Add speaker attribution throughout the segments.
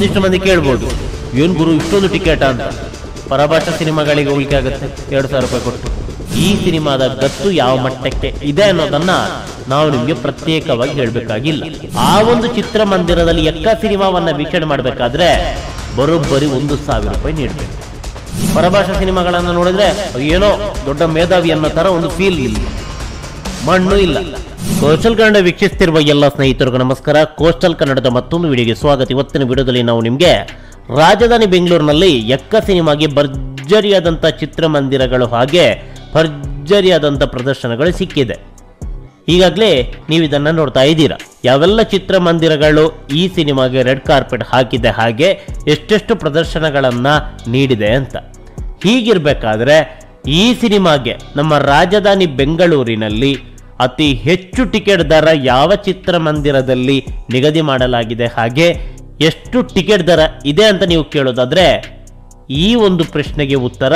Speaker 1: ಒಂದಿಷ್ಟು ಮಂದಿ ಕೇಳ್ಬೋದು, ಏನ್ ಗುರು ಇಷ್ಟೊಂದು ಟಿಕೆಟ್ ಅಂತ. ಪರಭಾಷಾ ಸಿನಿಮಾಗಳಿಗೆ ಹೋಗ್ಲಿಕ್ಕೆ ಆಗುತ್ತೆ 2,000 ರೂಪಾಯಿ ಕೊಟ್ಟು. ಈ ಸಿನಿಮಾದ ಗತ್ತು ಯಾವ ಮಟ್ಟಕ್ಕೆ ಇದೆ ಅನ್ನೋದನ್ನ ನಾವು ನಿಮ್ಗೆ ಪ್ರತ್ಯೇಕವಾಗಿ ಹೇಳ್ಬೇಕಾಗಿಲ್ಲ. ಆ ಒಂದು ಚಿತ್ರಮಂದಿರದಲ್ಲಿ ಎಕ್ಕ ಸಿನಿಮಾವನ್ನ ವೀಕ್ಷಣೆ ಮಾಡ್ಬೇಕಾದ್ರೆ ಬರೋಬ್ಬರಿ 1,000 ರೂಪಾಯಿ ನೀಡಬೇಕು. ಪರಭಾಷಾ ಸಿನಿಮಾಗಳನ್ನ ನೋಡಿದ್ರೆ ಏನೋ ದೊಡ್ಡ ಮೇಧಾವಿ ಅನ್ನೋ ತರ ಒಂದು ಫೀಲ್ ಇಲ್ಲ, ಮಣ್ಣು ಇಲ್ಲ. ಕೋಸ್ಟಲ್ ಕನ್ನಡ ವೀಕ್ಷಿಸ್ತಿರುವ ಎಲ್ಲ ಸ್ನೇಹಿತರಿಗೂ ನಮಸ್ಕಾರ. ಕೋಸ್ಟಲ್ ಕನ್ನಡದ ಮತ್ತೊಂದು ವಿಡಿಯೋಗೆ ಸ್ವಾಗತ. ಇವತ್ತಿನ ವಿಡಿಯೋದಲ್ಲಿ ನಾವು ನಿಮಗೆ ರಾಜಧಾನಿ ಬೆಂಗಳೂರಿನಲ್ಲಿ ಎಕ್ಕ ಸಿನಿಮಾಗೆ ಭರ್ಜರಿಯಾದಂಥ ಚಿತ್ರಮಂದಿರಗಳು ಹಾಗೆ ಭರ್ಜರಿಯಾದಂಥ ಪ್ರದರ್ಶನಗಳು ಸಿಕ್ಕಿದೆ. ಈಗಾಗಲೇ ನೀವು ಇದನ್ನ ನೋಡ್ತಾ ಇದ್ದೀರಾ, ಯಾವೆಲ್ಲ ಚಿತ್ರಮಂದಿರಗಳು ಈ ಸಿನಿಮಾಗೆ ರೆಡ್ ಕಾರ್ಪೆಟ್ ಹಾಕಿದೆ, ಹಾಗೆ ಎಷ್ಟೆಷ್ಟು ಪ್ರದರ್ಶನಗಳನ್ನ ನೀಡಿದೆ ಅಂತ. ಹೀಗಿರ್ಬೇಕಾದ್ರೆ ಈ ಸಿನಿಮಾಗೆ ನಮ್ಮ ರಾಜಧಾನಿ ಬೆಂಗಳೂರಿನಲ್ಲಿ ಅತಿ ಹೆಚ್ಚು ಟಿಕೆಟ್ ದರ ಯಾವ ಚಿತ್ರಮಂದಿರದಲ್ಲಿ ನಿಗದಿ ಮಾಡಲಾಗಿದೆ, ಹಾಗೆ ಎಷ್ಟು ಟಿಕೆಟ್ ದರ ಇದೆ ಅಂತ ನೀವು ಕೇಳೋದಾದ್ರೆ ಈ ಒಂದು ಪ್ರಶ್ನೆಗೆ ಉತ್ತರ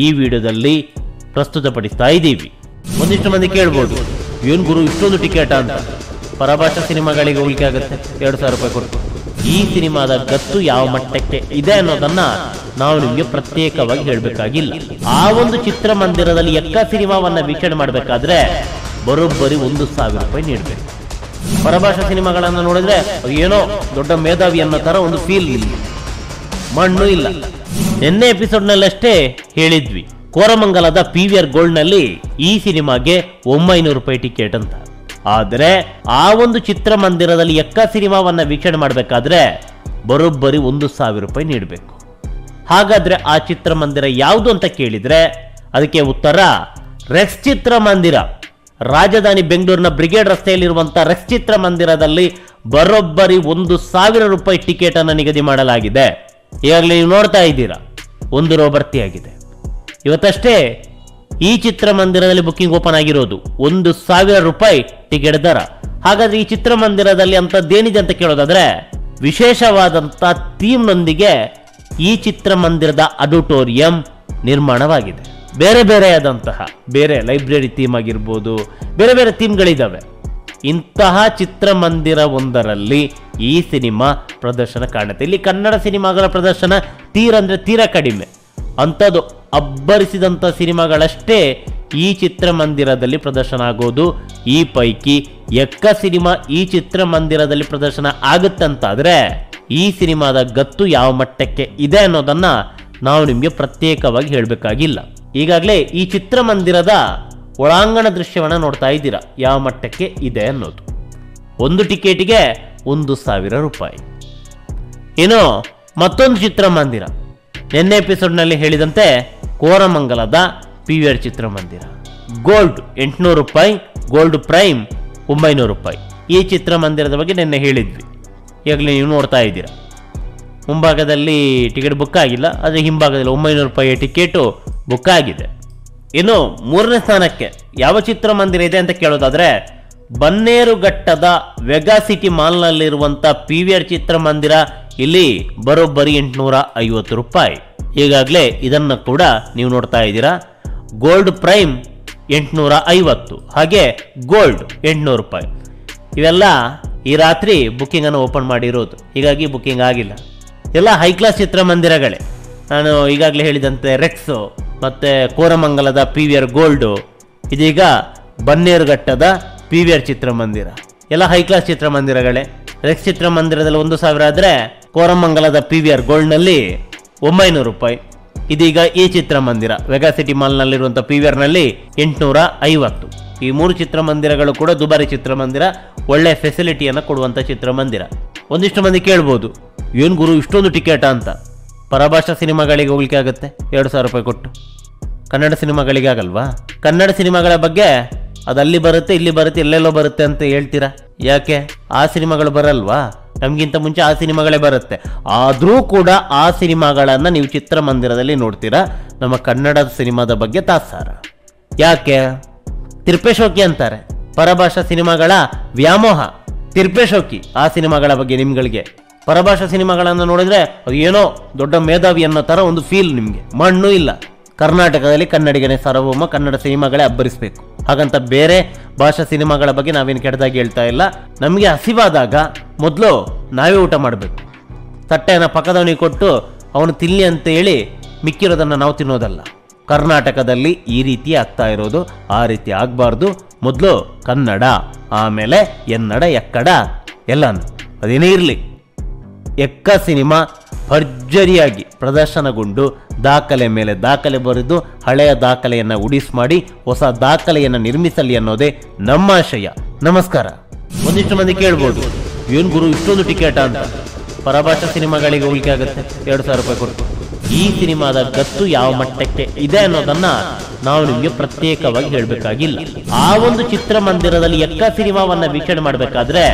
Speaker 1: ಈ ವಿಡಿಯೋದಲ್ಲಿ ಪ್ರಸ್ತುತಪಡಿಸ್ತಾ ಇದ್ದೀವಿ. ಒಂದಿಷ್ಟು ಮಂದಿ ಕೇಳ್ಬೋದು, ಏನ್ ಗುರು ಇಷ್ಟೊಂದು ಟಿಕೆಟ್ ಅಂತ. ಪರಭಾಷಾ ಸಿನಿಮಾಗಳಿಗೆ ಹೋಗ್ಲಿಕ್ಕೆ ಆಗುತ್ತೆ 2,000 ರೂಪಾಯಿ ಕೊಟ್ಟು. ಈ ಸಿನಿಮಾದ ಗತ್ತು ಯಾವ ಮಟ್ಟಕ್ಕೆ ಇದೆ ಅನ್ನೋದನ್ನ ನಾವು ನಿಮ್ಗೆ ಪ್ರತ್ಯೇಕವಾಗಿ ಹೇಳ್ಬೇಕಾಗಿಲ್ಲ. ಆ ಒಂದು ಚಿತ್ರಮಂದಿರದಲ್ಲಿ ಎಕ್ಕ ಸಿನಿಮಾವನ್ನ ವೀಕ್ಷಣೆ ಮಾಡ್ಬೇಕಾದ್ರೆ ಬರೋಬ್ಬರಿ 1,000 ರೂಪಾಯಿ ನೀಡಬೇಕು. ಪರಭಾಷಾ ಸಿನಿಮಾಗಳನ್ನ ನೋಡಿದ್ರೆ ಏನೋ ದೊಡ್ಡ ಮೇಧಾವಿ ಅನ್ನೋ ತರ ಒಂದು ಫೀಲ್ ಇಲ್ಲ, ಮಣ್ಣು ಇಲ್ಲ. ನಿನ್ನೆ ಎಪಿಸೋಡ್ನಲ್ಲಷ್ಟೇ ಹೇಳಿದ್ವಿ, ಕೋರಮಂಗಲದ PVR ಗೋಲ್ಡ್ ನಲ್ಲಿ ಈ ಸಿನಿಮಾಗೆ 900 ರೂಪಾಯಿ ಟಿಕೆಟ್ ಅಂತ. ಆದರೆ ಆ ಒಂದು ಚಿತ್ರಮಂದಿರದಲ್ಲಿ ಎಕ್ಕ ಸಿನಿಮಾವನ್ನ ವೀಕ್ಷಣೆ ಮಾಡಬೇಕಾದ್ರೆ ಬರೋಬ್ಬರಿ 1,000 ರೂಪಾಯಿ ನೀಡಬೇಕು. ಹಾಗಾದ್ರೆ ಆ ಚಿತ್ರಮಂದಿರ ಯಾವುದು ಅಂತ ಕೇಳಿದ್ರೆ ಅದಕ್ಕೆ ಉತ್ತರ ರೆಕ್ಸ್ ಚಿತ್ರಮಂದಿರ. ರಾಜಧಾನಿ ಬೆಂಗಳೂರಿನ ಬ್ರಿಗೇಡ್ ರಸ್ತೆಯಲ್ಲಿರುವಂತಹ ರೆಕ್ಸ್ ಚಿತ್ರಮಂದಿರದಲ್ಲಿ ಬರೋಬ್ಬರಿ 1,000 ರೂಪಾಯಿ ಟಿಕೆಟ್ ಅನ್ನು ನಿಗದಿ ಮಾಡಲಾಗಿದೆ. ಈಗಾಗಲೇ ನೀವು ನೋಡ್ತಾ ಇದ್ದೀರಾ, 1 ರೋ ಭರ್ತಿಯಾಗಿದೆ. ಇವತ್ತಷ್ಟೇ ಈ ಚಿತ್ರಮಂದಿರದಲ್ಲಿ ಬುಕ್ಕಿಂಗ್ ಓಪನ್ ಆಗಿರೋದು. 1,000 ರೂಪಾಯಿ ಟಿಕೆಟ್ ದರ. ಹಾಗಾದ್ರೆ ಈ ಚಿತ್ರಮಂದಿರದಲ್ಲಿ ಅಂತದ್ದೇನಿದೆ ಅಂತ ಕೇಳೋದಾದ್ರೆ ವಿಶೇಷವಾದಂಥ ಥೀಮ್ನೊಂದಿಗೆ ಈ ಚಿತ್ರಮಂದಿರದ ಆಡಿಟೋರಿಯಂ ನಿರ್ಮಾಣವಾಗಿದೆ. ಬೇರೆ ಲೈಬ್ರರಿ ಥೀಮ್ ಆಗಿರ್ಬೋದು, ಬೇರೆ ಬೇರೆ ಥೀಮ್ಗಳಿದ್ದಾವೆ. ಇಂತಹ ಚಿತ್ರಮಂದಿರ ಒಂದರಲ್ಲಿ ಈ ಸಿನಿಮಾ ಪ್ರದರ್ಶನ ಕಾಣುತ್ತೆ. ಇಲ್ಲಿ ಕನ್ನಡ ಸಿನಿಮಾಗಳ ಪ್ರದರ್ಶನ ತೀರ ಕಡಿಮೆ. ಅಂಥದ್ದು ಅಬ್ಬರಿಸಿದಂಥ ಸಿನಿಮಾಗಳಷ್ಟೇ ಈ ಚಿತ್ರಮಂದಿರದಲ್ಲಿ ಪ್ರದರ್ಶನ ಆಗೋದು. ಈ ಪೈಕಿ ಎಕ್ಕ ಸಿನಿಮಾ ಈ ಚಿತ್ರಮಂದಿರದಲ್ಲಿ ಪ್ರದರ್ಶನ ಆಗುತ್ತಂತಾದ್ರೆ ಈ ಸಿನಿಮಾದ ಗತ್ತು ಯಾವ ಮಟ್ಟಕ್ಕೆ ಇದೆ ಅನ್ನೋದನ್ನ ನಾವು ನಿಮಗೆ ಪ್ರತ್ಯೇಕವಾಗಿ ಹೇಳಬೇಕಾಗಿಲ್ಲ. ಈಗಾಗಲೇ ಈ ಚಿತ್ರಮಂದಿರದ ಒಳಾಂಗಣ ದೃಶ್ಯವನ್ನು ನೋಡ್ತಾ ಇದ್ದೀರಾ, ಯಾವ ಮಟ್ಟಕ್ಕೆ ಇದೆ ಅನ್ನೋದು. ಒಂದು ಟಿಕೆಟಿಗೆ 1,000 ರೂಪಾಯಿ. ಏನೋ ಮತ್ತೊಂದು ಚಿತ್ರಮಂದಿರ, ನಿನ್ನೆ ಎಪಿಸೋಡ್ನಲ್ಲಿ ಹೇಳಿದಂತೆ ಕೋರಮಂಗಲದ PVR ಚಿತ್ರಮಂದಿರ. ಗೋಲ್ಡ್ 800 ರೂಪಾಯಿ, ಗೋಲ್ಡ್ ಪ್ರೈಮ್ 900 ರೂಪಾಯಿ. ಈ ಚಿತ್ರಮಂದಿರದ ಬಗ್ಗೆ ನಿನ್ನೆ ಹೇಳಿದ್ವಿ, ಈಗಾಗಲೇ ನೀವು ನೋಡ್ತಾ ಇದ್ದೀರಾ. ಮುಂಭಾಗದಲ್ಲಿ ಟಿಕೆಟ್ ಬುಕ್ ಆಗಿಲ್ಲ, ಆದರೆ ಹಿಂಭಾಗದಲ್ಲಿ 900 ರೂಪಾಯಿಯ ಟಿಕೆಟು ಬುಕ್ ಆಗಿದೆ. ಇನ್ನು 3ನೇ ಸ್ಥಾನಕ್ಕೆ ಯಾವ ಚಿತ್ರಮಂದಿರ ಇದೆ ಅಂತ ಕೇಳೋದಾದ್ರೆ ಬನ್ನೇರುಘಟ್ಟದ ವೆಗಾ ಸಿಟಿ ಮಾಲ್ನಲ್ಲಿರುವಂಥ PVR ಚಿತ್ರಮಂದಿರ. ಇಲ್ಲಿ ಬರೋಬ್ಬರಿ 850 ರೂಪಾಯಿ. ಈಗಾಗಲೇ ಇದನ್ನು ಕೂಡ ನೀವು ನೋಡ್ತಾ ಇದ್ದೀರಾ. ಗೋಲ್ಡ್ ಪ್ರೈಮ್ 850, ಹಾಗೆ ಗೋಲ್ಡ್ 800 ರೂಪಾಯಿ. ಇವೆಲ್ಲ ಈ ರಾತ್ರಿ ಬುಕ್ಕಿಂಗ್ ಅನ್ನು ಓಪನ್ ಮಾಡಿರೋದು, ಹೀಗಾಗಿ ಬುಕ್ಕಿಂಗ್ ಆಗಿಲ್ಲ. ಎಲ್ಲ ಹೈ ಕ್ಲಾಸ್ ಚಿತ್ರಮಂದಿರಗಳೇ. ನಾನು ಈಗಾಗಲೇ ಹೇಳಿದಂತೆ ರೆಕ್ಸು ಮತ್ತು ಕೋರಮಂಗಲದ PVR ಗೋಲ್ಡು, ಇದೀಗ ಬನ್ನೇರುಘಟ್ಟದ PVR ಚಿತ್ರಮಂದಿರ, ಎಲ್ಲ ಹೈ ಕ್ಲಾಸ್ ಚಿತ್ರಮಂದಿರಗಳೇ. ರೆಕ್ಸ್ ಚಿತ್ರಮಂದಿರದಲ್ಲಿ 1,000 ಆದರೆ ಕೋರಮಂಗಲದ PVR ಗೋಲ್ಡ್ನಲ್ಲಿ 900 ರೂಪಾಯಿ. ಇದೀಗ ಈ ಚಿತ್ರಮಂದಿರ ವೆಗಾ ಸಿಟಿ ಮಾಲ್ನಲ್ಲಿರುವಂಥ PVRನಲ್ಲಿ 850. ಈ 3 ಚಿತ್ರಮಂದಿರಗಳು ಕೂಡ ದುಬಾರಿ ಚಿತ್ರಮಂದಿರ, ಒಳ್ಳೆ ಫೆಸಿಲಿಟಿಯನ್ನು ಕೊಡುವಂಥ ಚಿತ್ರಮಂದಿರ. ಒಂದಿಷ್ಟು ಮಂದಿ ಕೇಳ್ಬೋದು, ಏನು ಗುರು ಇಷ್ಟೊಂದು ಟಿಕೆಟ್ ಅಂತ. ಪರಭಾಷಾ ಸಿನಿಮಾಗಳಿಗೆ ಹೋಗ್ಲಿಕ್ಕೆ ಆಗುತ್ತೆ 2,000 ರೂಪಾಯಿ ಕೊಟ್ಟು, ಕನ್ನಡ ಸಿನಿಮಾಗಳಿಗೆ ಆಗಲ್ವಾ? ಕನ್ನಡ ಸಿನಿಮಾಗಳ ಬಗ್ಗೆ ಅಲ್ಲಿ ಬರುತ್ತೆ, ಇಲ್ಲಿ ಬರುತ್ತೆ, ಎಲ್ಲೆಲ್ಲೋ ಬರುತ್ತೆ ಅಂತ ಹೇಳ್ತೀರಾ. ಯಾಕೆ ಆ ಸಿನಿಮಾಗಳು ಬರಲ್ವಾ? ನಮಗಿಂತ ಮುಂಚೆ ಆ ಸಿನಿಮಾಗಳೇ ಬರುತ್ತೆ. ಆದರೂ ಕೂಡ ಆ ಸಿನಿಮಾಗಳನ್ನು ನೀವು ಚಿತ್ರಮಂದಿರದಲ್ಲಿ ನೋಡ್ತೀರಾ. ನಮ್ಮ ಕನ್ನಡದ ಸಿನಿಮಾದ ಬಗ್ಗೆ ತಾತ್ಸಾರ. ಯಾಕೆ? ತಿರ್ಪೇಶೋಕಿ ಅಂತಾರೆ. ಪರಭಾಷಾ ಸಿನಿಮಾಗಳ ವ್ಯಾಮೋಹ, ತಿರ್ಪೇಶೋಕಿ ಆ ಸಿನಿಮಾಗಳ ಬಗ್ಗೆ ನಿಮ್ಗಳಿಗೆ. ಪರಭಾಷಾ ಸಿನಿಮಾಗಳನ್ನು ನೋಡಿದ್ರೆ ಏನೋ ದೊಡ್ಡ ಮೇಧಾವಿ ಅನ್ನೋ ತರ ಒಂದು ಫೀಲ್ ನಿಮಗೆ, ಮಣ್ಣು ಇಲ್ಲ. ಕರ್ನಾಟಕದಲ್ಲಿ ಕನ್ನಡಿಗನೇ ಸಾರ್ವಭೌಮ, ಕನ್ನಡ ಸಿನಿಮಾಗಳೇ ಅಬ್ಬರಿಸಬೇಕು. ಹಾಗಂತ ಬೇರೆ ಭಾಷಾ ಸಿನಿಮಾಗಳ ಬಗ್ಗೆ ನಾವೇನು ಕೆಟ್ಟದಾಗಿ ಹೇಳ್ತಾ ಇಲ್ಲ. ನಮಗೆ ಹಸಿವಾದಾಗ ಮೊದಲು ನಾವೇ ಊಟ ಮಾಡಬೇಕು. ತಟ್ಟೆಯನ್ನು ಪಕ್ಕದವನಿಗೆ ಕೊಟ್ಟು ಅವನು ತಿನ್ನಿ ಅಂತ ಹೇಳಿ ಮಿಕ್ಕಿರೋದನ್ನು ನಾವು ತಿನ್ನೋದಲ್ಲ. ಕರ್ನಾಟಕದಲ್ಲಿ ಈ ರೀತಿ ಆಗ್ತಾ ಇರೋದು. ಆ ರೀತಿ ಆಗಬಾರ್ದು. ಮೊದಲು ಕನ್ನಡ, ಆಮೇಲೆ ಎನ್ನಡ ಎಕ್ಕಡ ಎಲ್ಲನೂ ಅದೇನೇ ಇರಲಿ. ಎಕ್ಕ ಸಿನಿಮಾ ಭರ್ಜರಿಯಾಗಿ ಪ್ರದರ್ಶನಗೊಂಡು ದಾಖಲೆ ಮೇಲೆ ದಾಖಲೆ ಬರೆದು ಹಳೆಯ ದಾಖಲೆಯನ್ನು ಉಡಿಸ್ ಮಾಡಿ ಹೊಸ ದಾಖಲೆಯನ್ನು ನಿರ್ಮಿಸಲಿ ಅನ್ನೋದೇ ನಮ್ಮ ಆಶಯ. ನಮಸ್ಕಾರ. ಒಂದಿಷ್ಟು ಮಂದಿ ಕೇಳ್ಬೋದು, ಏನು ಗುರು ಇಷ್ಟೊಂದು ಟಿಕೆಟ್ ಅಂತ. ಪರಭಾಷಾ ಸಿನಿಮಾಗಳಿಗೆ ಹೋಲಿಕೆ ಆಗುತ್ತೆ 2,000 ರೂಪಾಯಿ ಕೊಟ್ಟು. ಈ ಸಿನಿಮಾದ ಗತ್ತು ಯಾವ ಮಟ್ಟಕ್ಕೆ ಇದೆ ಅನ್ನೋದನ್ನ ನಾವು ನಿಮಗೆ ಪ್ರತ್ಯೇಕವಾಗಿ ಹೇಳಬೇಕಾಗಿಲ್ಲ. ಆ ಒಂದು ಚಿತ್ರಮಂದಿರದಲ್ಲಿ ಎಕ್ಕ ಸಿನಿಮಾವನ್ನ ವೀಕ್ಷಣೆ ಮಾಡಬೇಕಾದ್ರೆ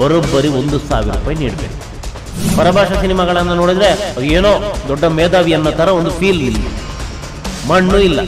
Speaker 1: ಬರೋಬ್ಬರಿ 1,000 ರೂಪಾಯಿ ನೀಡಬೇಕು. ಪರಭಾಷಾ ಸಿನಿಮಾಗಳನ್ನು ನೋಡಿದ್ರೆ ಏನೋ ದೊಡ್ಡ ಮೇಧಾವಿ ಅನ್ನೋ ತರ ಒಂದು ಫೀಲ್ ಇಲ್ಲ, ಮಣ್ಣು ಇಲ್ಲ.